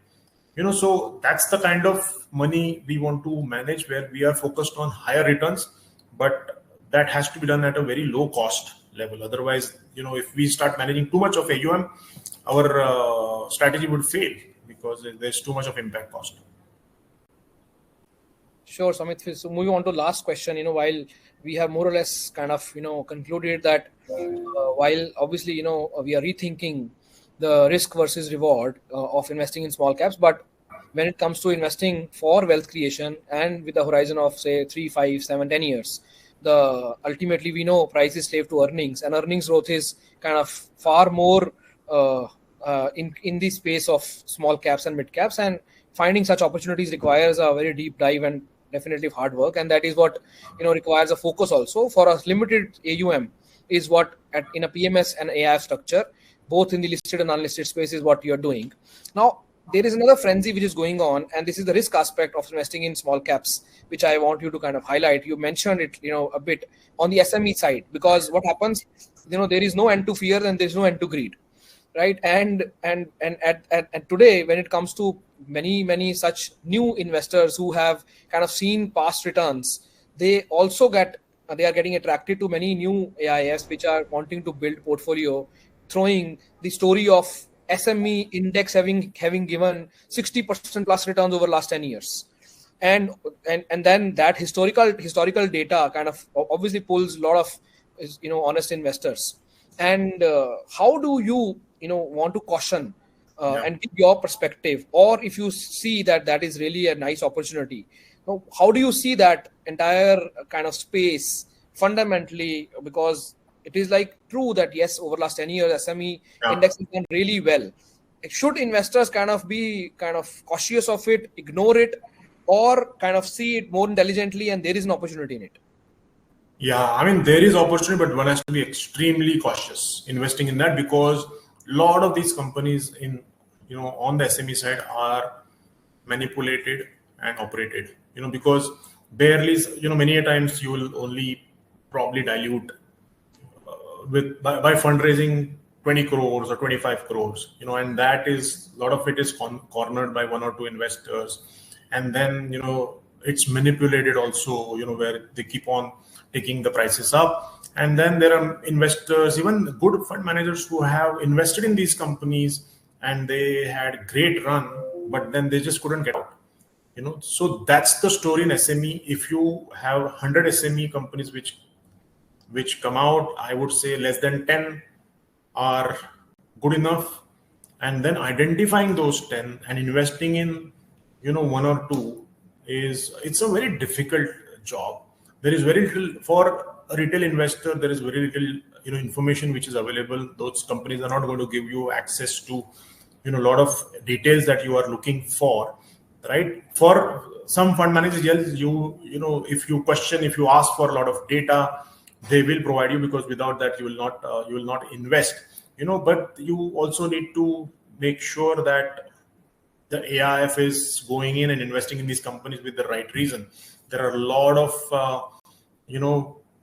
So that's the kind of money we want to manage, where we are focused on higher returns, but that has to be done at a very low cost level. Otherwise, if we start managing too much of AUM, our strategy would fail because there's too much of impact cost. Sure, Samit. So moving on to last question, while we have more or less kind of, concluded that while obviously, we are rethinking the risk versus reward of investing in small caps, but when it comes to investing for wealth creation and with the horizon of say 3, 5, 7, 10 years, ultimately we know price is slave to earnings, and earnings growth is kind of far more in the space of small caps and mid caps, and finding such opportunities requires a very deep dive and definitely hard work, and that is what requires a focus also. For a limited AUM is what in a PMS and AIF structure, both in the listed and unlisted space, is what you're doing. Now, there is another frenzy which is going on, and this is the risk aspect of investing in small caps, which I want you to kind of highlight. You mentioned it, a bit on the SME side, because what happens, there is no end to fear and there's no end to greed, right? And today, when it comes to many such new investors who have kind of seen past returns, they are getting attracted to many new AIFs which are wanting to build portfolio, throwing the story of SME index having given 60% plus returns over last 10 years. And then that historical data kind of obviously pulls a lot of honest investors. And how do you want to caution and give your perspective, or if you see that is really a nice opportunity, how do you see that entire kind of space fundamentally? Because It is like true that yes, over last 10 years, SME Yeah. index has done really well. Should investors kind of be kind of cautious of it, ignore it, or kind of see it more intelligently and there is an opportunity in it? Yeah, I mean, there is opportunity, but one has to be extremely cautious investing in that, because a lot of these companies in, on the SME side are manipulated and operated, because barely, many a times you will only probably dilute by fundraising 20 crores or 25 crores, and that is, a lot of it is cornered by one or two investors. And then, it's manipulated also, where they keep on taking the prices up. And then there are investors, even good fund managers, who have invested in these companies and they had great run, but then they just couldn't get out. So that's the story in SME. If you have 100 SME companies which come out, I would say less than 10 are good enough. And then identifying those 10 and investing in, one or two it's a very difficult job. There is very little for a retail investor. There is very little, information which is available. Those companies are not going to give you access to, a lot of details that you are looking for, right? For some fund managers, yes, if you question, if you ask for a lot of data, they will provide you, because without that you will not invest. But you also need to make sure that the AIF is going in and investing in these companies with the right reason. There are a lot of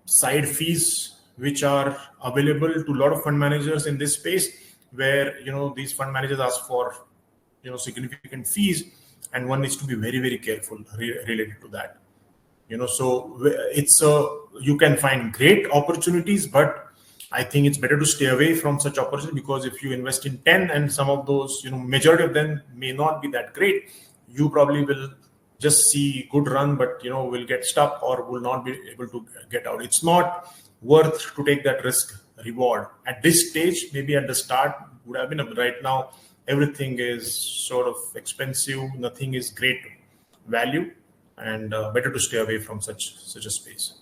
side fees which are available to a lot of fund managers in this space, where these fund managers ask for significant fees, and one needs to be very, very careful related to that. So it's you can find great opportunities, but I think it's better to stay away from such opportunities, because if you invest in 10 and some of those, majority of them may not be that great, you probably will just see good run, but will get stuck or will not be able to get out. It's not worth to take that risk reward at this stage. Maybe at the start would have been, right now everything is sort of expensive, nothing is great value, and better to stay away from such a space.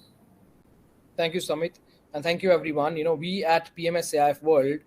Thank you, Samit. And thank you, everyone. We at PMS AIF World,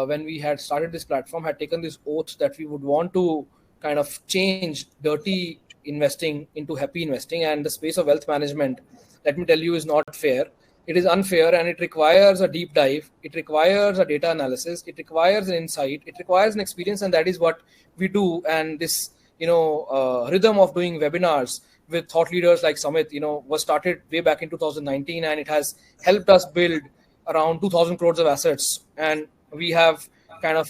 when we had started this platform, had taken this oath that we would want to kind of change dirty investing into happy investing. And the space of wealth management, let me tell you, is not fair. It is unfair, and it requires a deep dive. It requires a data analysis. It requires an insight. It requires an experience, and that is what we do. And this, rhythm of doing webinars with thought leaders like Samit, was started way back in 2019, and it has helped us build around 2,000 crores of assets. And we have kind of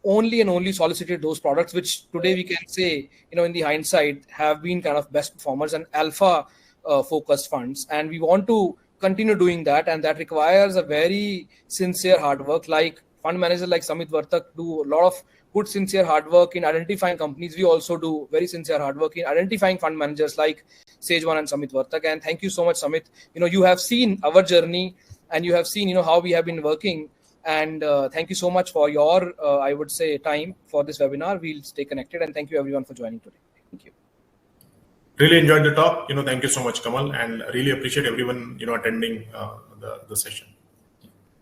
only solicited those products, which today we can say, in the hindsight, have been kind of best performers and alpha focused funds. And we want to continue doing that. And that requires a very sincere hard work. Like fund managers like Samit Vartak do a lot of good, sincere hard work in identifying companies. We also do very sincere hard work in identifying fund managers like SageOne and Samit Vartak. And thank you so much, Samit. You have seen our journey, and you have seen, how we have been working. And thank you so much for your, I would say, time for this webinar. We'll stay connected. And thank you, everyone, for joining today. Thank you. Really enjoyed the talk. Thank you so much, Kamal, and really appreciate everyone, attending the session.